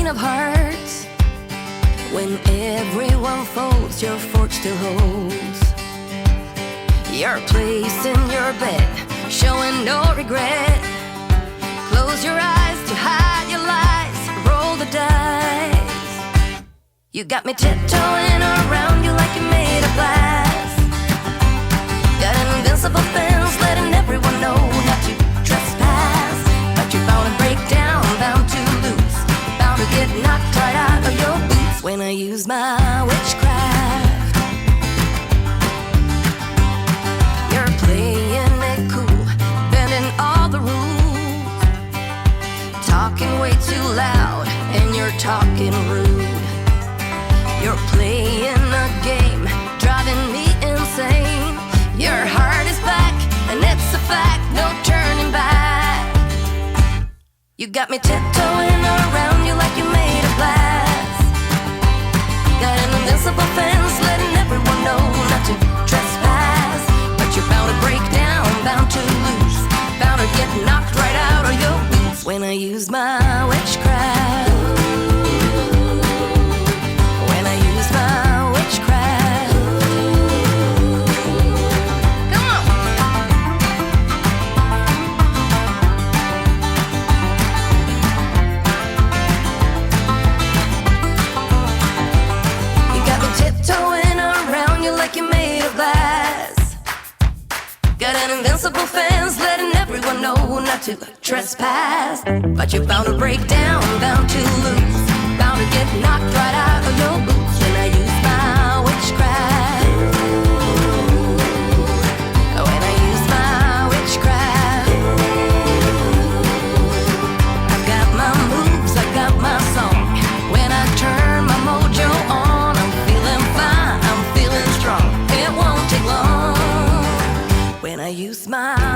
of hearts. When everyone folds, your fort still holds your place in your bed, showing no regret. Close your eyes to hide your lies, roll the dice. You got me tiptoeing around you like you're made of glass. Got an invincible fence letting everyone know not to trespass. But you're bound to break down, bound to lose, bound to get knocked right out of your boots when I use my witchcraft. You're playing it cool, bending all the rules, talking way too loud and you're talking rude. You're playing a game, driving me insane. Your heart is back, and it's a fact, no turning back. You got me tiptoeing around you like you're made of glass. Got an invincible fence letting everyone know not to trespass. But you're bound to break down, bound to lose, bound to get knocked right out of your boots when I use my witchcraft. Got an invincible fence letting everyone know not to trespass. But you're bound to break down, bound to lose, bound to get knocked right out of your boots when I use my witchcraft. When I use my witchcraft. I've got my moves, I've got my song. When I turn my mojo on, I'm feeling fine, I'm feeling strong. It won't take long when I use my